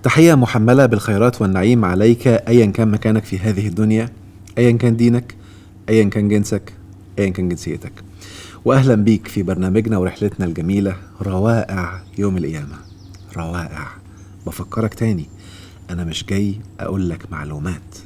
تحية محملة بالخيرات والنعيم عليك أيا كان مكانك في هذه الدنيا، أيا كان دينك، أيا كان جنسك، أيا كان جنسيتك. وأهلا بيك في برنامجنا ورحلتنا الجميلة روائع يوم القيامة. روائع. بفكرك تاني، أنا مش جاي أقول لك معلومات،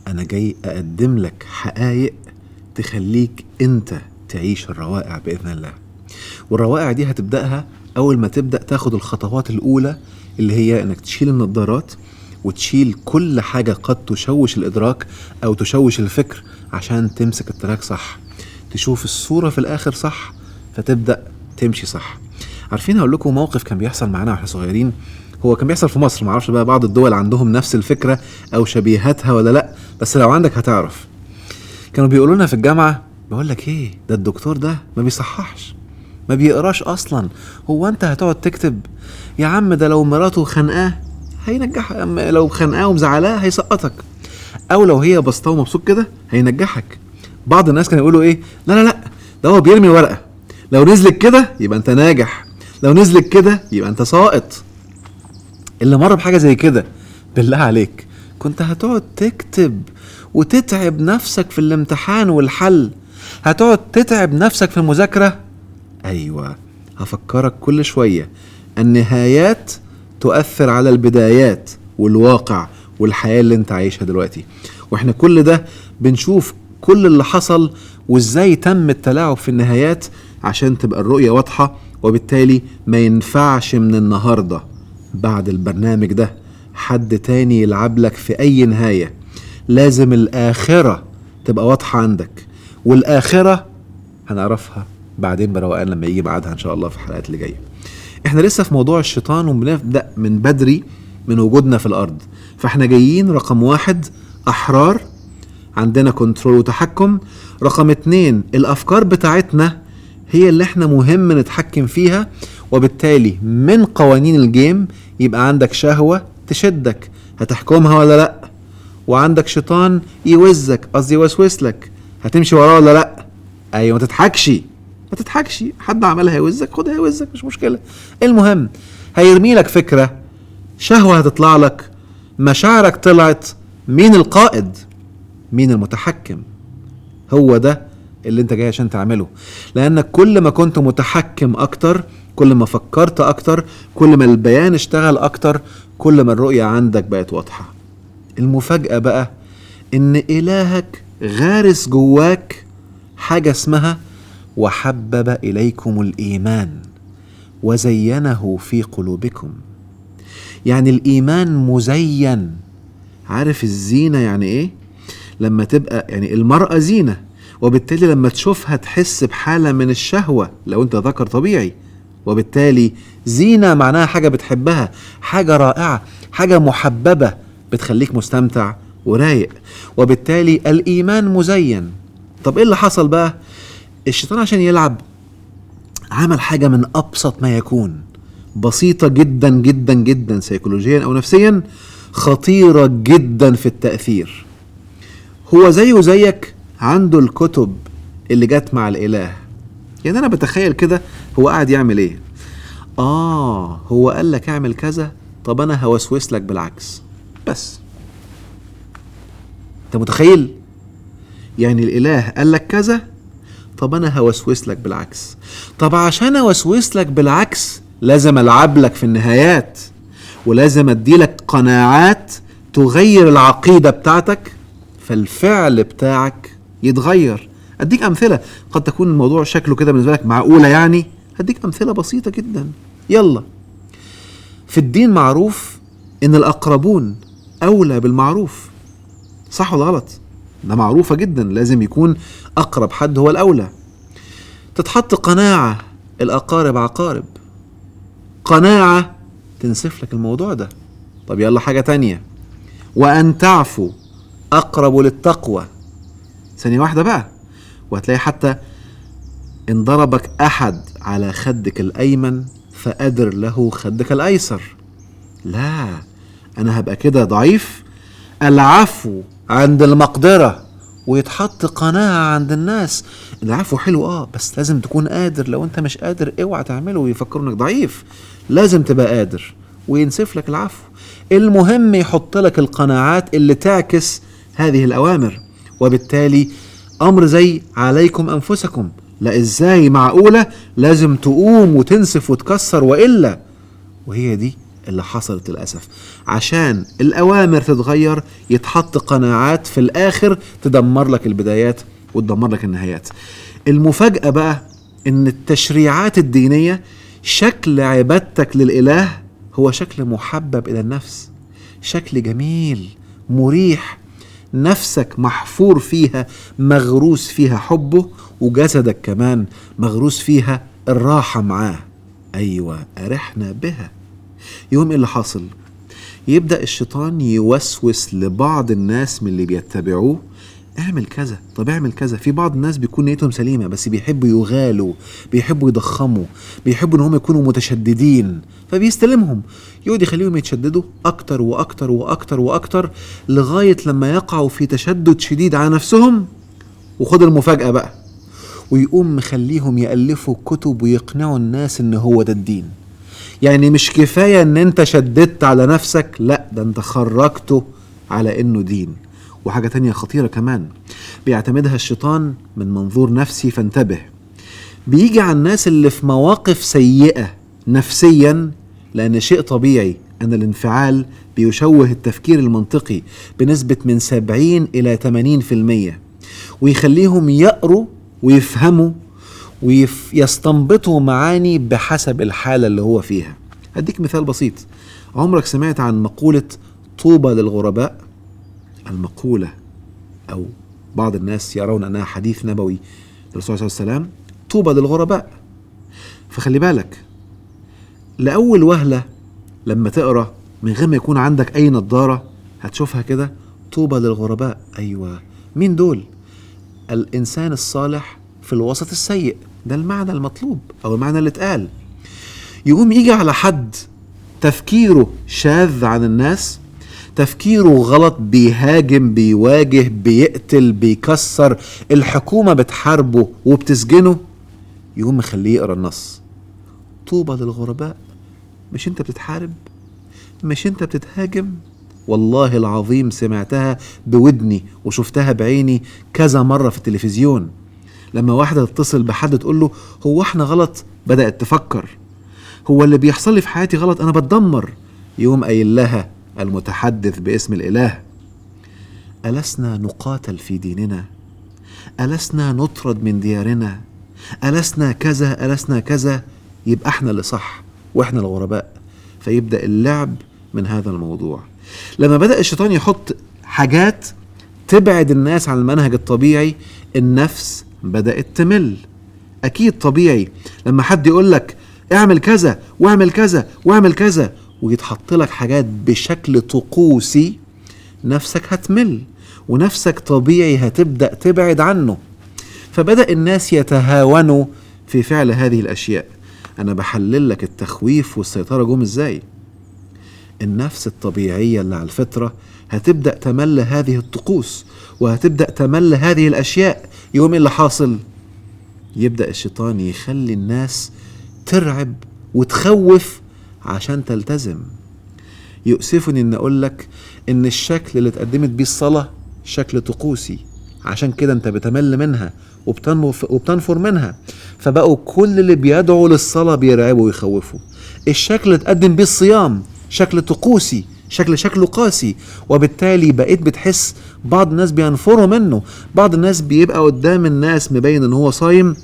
أنا جاي أقدم لك حقائق تخليك أنت تعيش الروائع بإذن الله. والروائع دي هتبدأها أول ما تبدأ تاخد الخطوات الأولى، اللي هي أنك تشيل النظارات وتشيل كل حاجة قد تشوش الإدراك أو تشوش الفكر عشان تمسك التراك صح، تشوف الصورة في الآخر صح، فتبدأ تمشي صح. عارفين هقول لكم موقف كان بيحصل معنا واحنا صغيرين، هو كان بيحصل في مصر، معرفش بقى بعض الدول عندهم نفس الفكرة أو شبيهاتها ولا لأ، بس لو عندك هتعرف. كانوا بيقولوا لنا في الجامعة، بقول لك ايه، ده الدكتور ده ما بيصححش، ما بيقراش اصلا، هو انت هتقعد تكتب؟ يا عم ده لو مراته خانقاه هينجح، لو خانقاه ومزعلاه هيسقطك، او لو هي بسطاه ومبسوط كده هينجحك. بعض الناس كانوا يقولوا ايه، لا لا لا، ده هو بيرمي ورقة، لو نزلت كده يبقى انت ناجح، لو نزلت كده يبقى انت ساقط. اللي مر بحاجة زي كده بالله عليك كنت هتقعد تكتب وتتعب نفسك في الامتحان والحل؟ هتقعد تتعب نفسك في المذاكرة؟ ايوه، هفكرك كل شوية، النهايات تؤثر على البدايات والواقع والحياة اللي انت عايشها دلوقتي. واحنا كل ده بنشوف كل اللي حصل وازاي تم التلاعب في النهايات عشان تبقى الرؤية واضحة. وبالتالي ما ينفعش من النهاردة بعد البرنامج ده حد تاني يلعب لك في اي نهاية، لازم الآخرة تبقى واضحة عندك، والآخرة هنعرفها بعدين بروقان لما يجي بعدها ان شاء الله في الحلقات اللي جايه. احنا لسه في موضوع الشيطان وبنبدأ من بدري من وجودنا في الارض، فاحنا جايين رقم 1 احرار، عندنا كنترول وتحكم. رقم 2 الافكار بتاعتنا هي اللي احنا مهم نتحكم فيها، وبالتالي من قوانين الجيم يبقى عندك شهوة تشدك، هتحكمها ولا لا؟ وعندك شيطان يوزك، قصدي يوسوس لك، هتمشي وراه ولا لا؟ ايوه، ما تضحكش، حد عملها يوزك خدها يوزك، مش مشكلة. المهم هيرمي لك فكرة، شهوة هتطلع لك، مشاعرك طلعت، مين القائد؟ مين المتحكم؟ هو ده اللي انت جاي عشان تعمله. لانك كل ما كنت متحكم اكتر، كل ما فكرت اكتر، كل ما البيان اشتغل اكتر، كل ما الرؤية عندك بقت واضحة. المفاجأة بقى ان الهك غارس جواك حاجة اسمها وحبب إليكم الإيمان وزينه في قلوبكم. يعني الإيمان مزين. عارف الزينة يعني إيه؟ لما تبقى يعني المرأة زينة، وبالتالي لما تشوفها تحس بحالة من الشهوة لو أنت ذكر طبيعي، وبالتالي زينة معناها حاجة بتحبها، حاجة رائعة، حاجة محببة بتخليك مستمتع ورايق، وبالتالي الإيمان مزين. طب إيه اللي حصل بقى؟ الشيطان عشان يلعب عمل حاجة من أبسط ما يكون، بسيطة جدا جدا جدا سيكولوجيا أو نفسيا، خطيرة جدا في التأثير. هو زيه زيك عنده الكتب اللي جت مع الإله. يعني أنا بتخيل كده هو قاعد يعمل إيه؟ هو قال لك اعمل كذا، طب أنا هوسوس لك بالعكس بس. أنت متخيل؟ يعني الإله قال لك كذا، طب انا هوسوس لك بالعكس. طب عشان اوسوس لك بالعكس لازم العب لك في النهايات، ولازم ادي لك قناعات تغير العقيدة بتاعتك، فالفعل بتاعك يتغير. اديك امثلة، قد تكون الموضوع شكله كده بالنسبة لك معقولة، يعني هديك امثلة بسيطة جدا. يلا، في الدين معروف ان الاقربون اولى بالمعروف، صح ولا غلط؟ ده معروفة جدا، لازم يكون أقرب حد هو الأولى. تتحط قناعة الأقارب عقارب، قناعة تنسف لك الموضوع ده. طب يلا حاجة تانية، وأن تعفو أقرب للتقوى. ثانية واحدة بقى، وهتلاقي حتى إن ضربك أحد على خدك الأيمن فأدر له خدك الأيسر. لا، أنا هبقى كده ضعيف. العفو عند المقدرة، ويتحط قناعة عند الناس. العفو حلو بس لازم تكون قادر، لو انت مش قادر اوعى تعمله ويفكروا انك ضعيف. لازم تبقى قادر، وينسف لك العفو. المهم يحط لك القناعات اللي تعكس هذه الأوامر. وبالتالي أمر زي عليكم أنفسكم، لا إزاي معقولة لازم تقوم وتنسف وتكسر وإلا. وهي دي اللي حصلت للأسف. عشان الأوامر تتغير يتحط قناعات في الآخر تدمر لك البدايات وتدمر لك النهايات. المفاجأة بقى إن التشريعات الدينية شكل عبادتك للإله هو شكل محبب إلى النفس، شكل جميل مريح، نفسك محفور فيها مغروس فيها حبه، وجسدك كمان مغروس فيها الراحة معاه. أيوة أرحنا بها. يوم اللي حاصل يبدأ الشيطان يوسوس لبعض الناس من اللي بيتبعوه، اعمل كذا، طب اعمل كذا. في بعض الناس بيكون نيتهم سليمة بس بيحبوا يغالوا، بيحبوا يضخموا، بيحبوا ان هم يكونوا متشددين، فبيستلمهم يقعد يخليهم يتشددوا اكتر واكتر واكتر واكتر لغاية لما يقعوا في تشدد شديد على نفسهم. وخد المفاجأة بقى، ويقوم مخليهم يألفوا كتب ويقنعوا الناس ان هو ده الدين. يعني مش كفاية ان انت شددت على نفسك، لا ده انت خرجته على انه دين. وحاجة تانية خطيرة كمان بيعتمدها الشيطان من منظور نفسي، فانتبه. بيجي على الناس اللي في مواقف سيئة نفسيا، لأن شيء طبيعي أن الانفعال بيشوه التفكير المنطقي بنسبة من 70 إلى 80%، ويخليهم يقروا ويفهموا ويستنبطوا معاني بحسب الحالة اللي هو فيها. هديك مثال بسيط. عمرك سمعت عن مقولة طوبى للغرباء؟ المقولة أو بعض الناس يرون أنها حديث نبوي للرسول صلى الله عليه وسلم، طوبى للغرباء. فخلي بالك، لأول وهلة لما تقرأ من غير ما يكون عندك أي نظارة هتشوفها كده، طوبى للغرباء. أيوة، مين دول؟ الإنسان الصالح في الوسط السيء، ده المعنى المطلوب أو المعنى اللي اتقال. يقوم يجي على حد تفكيره شاذ عن الناس، تفكيره غلط، بيهاجم، بيواجه، بيقتل، بيكسر، الحكومة بتحاربه وبتسجنه، يقوم مخليه يقرأ النص. طوبى للغرباء. مش انت بتتحارب؟ مش انت بتتهاجم؟ والله العظيم سمعتها بودني وشفتها بعيني كذا مرة في التلفزيون. لما واحدة تتصل بحد تقول له هو احنا غلط، بدأت تفكر هو اللي بيحصل لي في حياتي غلط، انا بتدمر. يوم قايل لها المتحدث باسم الإله: ألسنا نقاتل في ديننا؟ ألسنا نطرد من ديارنا؟ ألسنا كذا؟ ألسنا كذا؟ يبقى احنا اللي صح واحنا الغرباء. فيبدأ اللعب من هذا الموضوع. لما بدأ الشيطان يحط حاجات تبعد الناس عن المنهج الطبيعي، النفس بدأت تمل. أكيد طبيعي لما حد يقول لك اعمل كذا واعمل كذا واعمل كذا ويتحط لك حاجات بشكل طقوسي، نفسك هتمل ونفسك طبيعي هتبدأ تبعد عنه. فبدأ الناس يتهاونوا في فعل هذه الأشياء. أنا بحلل لك التخويف والسيطرة جم إزاي. النفس الطبيعية اللي على الفطرة هتبدأ تمل هذه الطقوس وهتبدأ تمل هذه الأشياء. يوم اللي حاصل يبدأ الشيطان يخلي الناس ترعب وتخوف عشان تلتزم. يؤسفني ان اقول لك ان الشكل اللي اتقدمت بيه الصلاة شكل طقوسي، عشان كده انت بتمل منها وبتنفر منها. فبقوا كل اللي بيدعوا للصلاة بيرعبوا ويخوفوا. الشكل اللي اتقدم بيه الصيام شكل طقوسي، شكله قاسي، وبالتالي بقيت بتحس بعض الناس بينفروا منه. بعض الناس بيبقى قدام الناس مبين ان هو صايم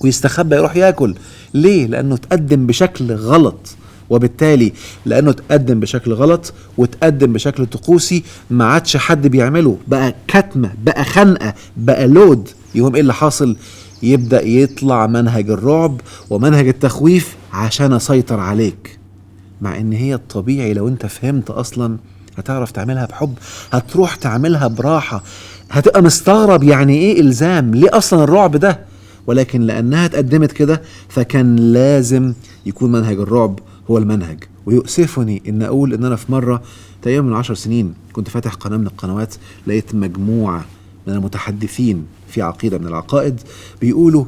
ويستخبى يروح ياكل. ليه؟ لانه اتقدم بشكل غلط. وبالتالي لانه اتقدم بشكل غلط واتقدم بشكل طقوسي ما عادش حد بيعمله، بقى كتمة، بقى خنقة، بقى لود. يوم ايه اللي حاصل؟ يبدأ يطلع منهج الرعب ومنهج التخويف عشان اسيطر عليك. مع ان هي الطبيعي لو انت فهمت اصلا هتعرف تعملها بحب، هتروح تعملها براحة، هتبقى مستغرب يعني ايه الزام، ليه اصلا الرعب ده. ولكن لانها اتقدمت كده فكان لازم يكون منهج الرعب هو المنهج. ويؤسفني ان اقول ان انا في مرة تقريبا من 10 سنين كنت فاتح قناة من القنوات، لقيت مجموعة من المتحدثين في عقيدة من العقائد بيقولوا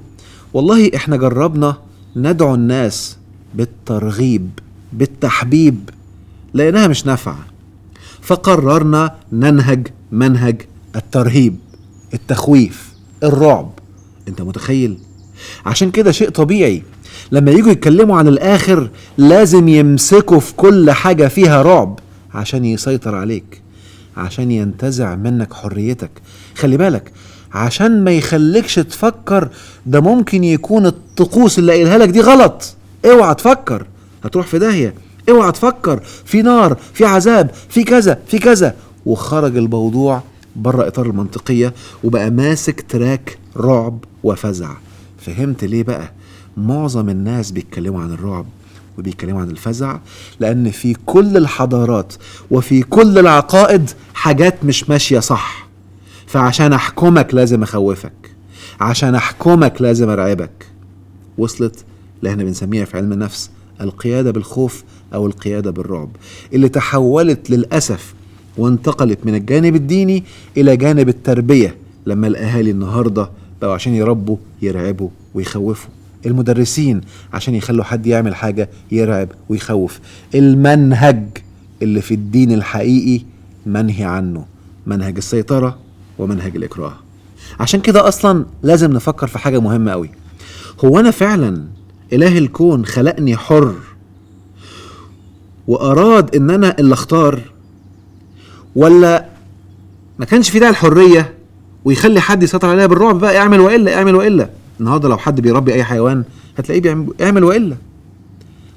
والله احنا جربنا ندعو الناس بالترغيب بالتحبيب لقيناها مش نافعة، فقررنا ننهج منهج الترهيب، التخويف، الرعب. انت متخيل؟ عشان كده شيء طبيعي لما يجوا يتكلموا عن الآخر لازم يمسكوا في كل حاجة فيها رعب عشان يسيطر عليك، عشان ينتزع منك حريتك. خلي بالك، عشان ما يخليكش تفكر ده ممكن يكون الطقوس اللي قايلها لك دي غلط. اوعى تفكر، هتروح في داهية. اوعى تفكر في نار، في عذاب، في كذا في كذا. وخرج الموضوع بره اطار المنطقية وبقى ماسك تراك رعب وفزع. فهمت ليه بقى معظم الناس بيتكلموا عن الرعب وبيتكلموا عن الفزع؟ لأن في كل الحضارات وفي كل العقائد حاجات مش ماشية صح. فعشان أحكمك لازم أخوفك، عشان أحكمك لازم أرعبك. وصلت؟ اللي احنا بنسميها في علم النفس القيادة بالخوف أو القيادة بالرعب، اللي تحولت للأسف وانتقلت من الجانب الديني إلى جانب التربية، لما الأهالي النهاردة بقوا عشان يربوا يرعبوا ويخوفوا، المدرسين عشان يخلوا حد يعمل حاجة يرعب ويخوف. المنهج اللي في الدين الحقيقي منهي عنه، منهج السيطرة ومنهج الإكراه. عشان كده أصلا لازم نفكر في حاجة مهمة قوي. هو أنا فعلا إله الكون خلقني حر وأراد إن أنا اللي اختار، ولا ما كانش في داعي الحرية ويخلي حد يسيطر عليها بالرعب بقى؟ اعمل وإلا، اعمل وإلا. النهارده لو حد بيربي أي حيوان هتلاقيه بيعمل اعمل وإلا.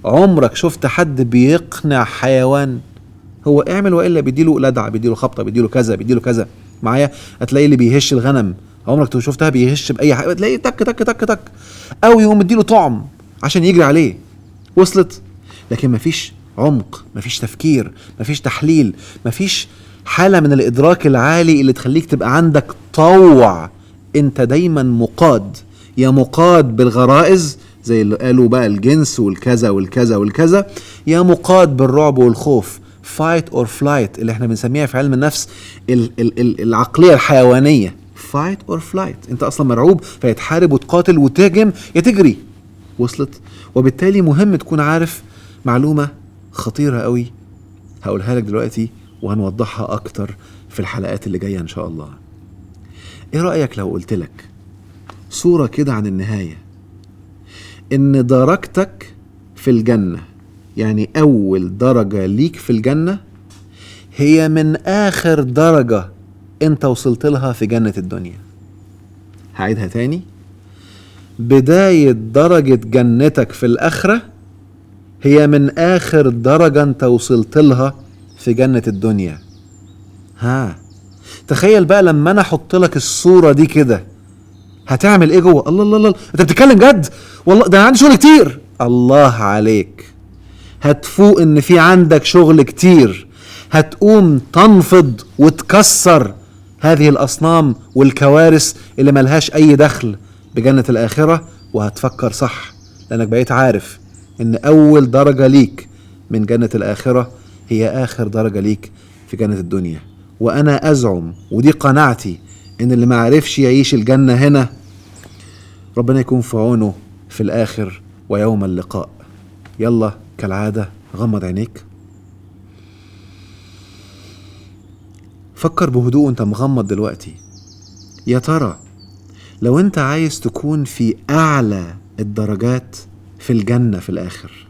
عمرك شفت حد بيقنع حيوان؟ هو اعمل وإلا، بيديله لدعة، بيديله خبطة، بيديله كذا، بيديله كذا. معايا؟ هتلاقي اللي بيهش الغنم عمرك شفتها بيهش بأي حاجة؟ تلاقيه تك تك تك تك، أو يقوم مديله طعم عشان يجري عليه. وصلت؟ لكن مفيش عمق، مفيش تفكير، مفيش تحليل، مفيش حالة من الإدراك العالي اللي تخليك تبقى عندك طوع. انت دايما مقاد، يا مقاد بالغرائز زي اللي قالوا بقى الجنس والكذا والكذا والكذا، يا مقاد بالرعب والخوف، fight or flight اللي احنا بنسميها في علم النفس العقلية الحيوانية، fight or flight. انت اصلا مرعوب فيتحارب وتقاتل وتهجم يا تجري. وصلت؟ وبالتالي مهم تكون عارف معلومة خطيرة قوي هقولها لك دلوقتي وهنوضحها اكتر في الحلقات اللي جاية ان شاء الله. ايه رأيك لو قلت لك صورة كده عن النهاية، ان درجتك في الجنة، يعني اول درجة ليك في الجنة هي من اخر درجة انت وصلت لها في جنة الدنيا. هعيدها تاني، بداية درجة جنتك في الآخرة هي من آخر درجة انت وصلت لها في جنة الدنيا. تخيل بقى لما انا احط لك الصورة دي كده هتعمل ايه جوه؟ الله الله الله، انت بتتكلم جد؟ والله ده انا عندي شغل كتير. الله عليك، هتفوق ان في عندك شغل كتير، هتقوم تنفض وتكسر هذه الأصنام والكوارث اللي ملهاش أي دخل بجنة الآخرة، وهتفكر صح لأنك بقيت عارف إن أول درجة ليك من جنة الآخرة هي آخر درجة ليك في جنة الدنيا. وأنا أزعم ودي قناعتي إن اللي ما عرفش يعيش الجنة هنا ربنا يكون في عونه في الآخر ويوم اللقاء. يلا كالعادة غمض عينيك، فكر بهدوء انت مغمض دلوقتي. يا ترى لو انت عايز تكون في اعلى الدرجات في الجنة في الاخر،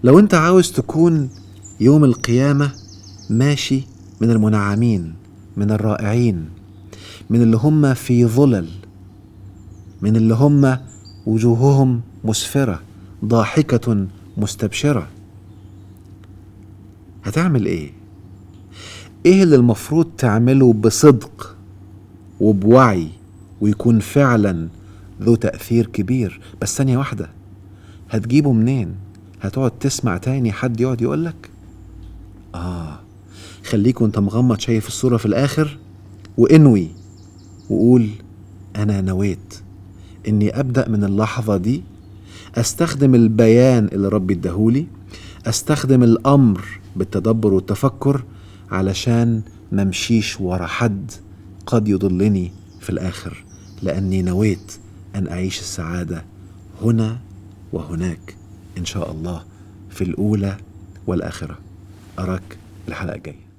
لو انت عاوز تكون يوم القيامة ماشي من المنعمين، من الرائعين، من اللي هم في ظلل، من اللي هم وجوههم مسفرة ضاحكة مستبشرة، هتعمل ايه؟ ايه اللي المفروض تعمله بصدق وبوعي ويكون فعلا ذو تأثير كبير؟ بس ثانية واحدة، هتجيبه منين؟ هتقعد تسمع تاني حد يقعد يقولك؟ خليك وانت مغمض شايف الصورة في الآخر وانوي وقول أنا نويت إني أبدأ من اللحظة دي أستخدم البيان اللي ربي اداهولي، أستخدم الأمر بالتدبر والتفكر علشان ممشيش ورا حد قد يضلني في الآخر، لأني نويت أن أعيش السعادة هنا وهناك إن شاء الله في الأولى والآخرة. أراك الحلقة الجاية.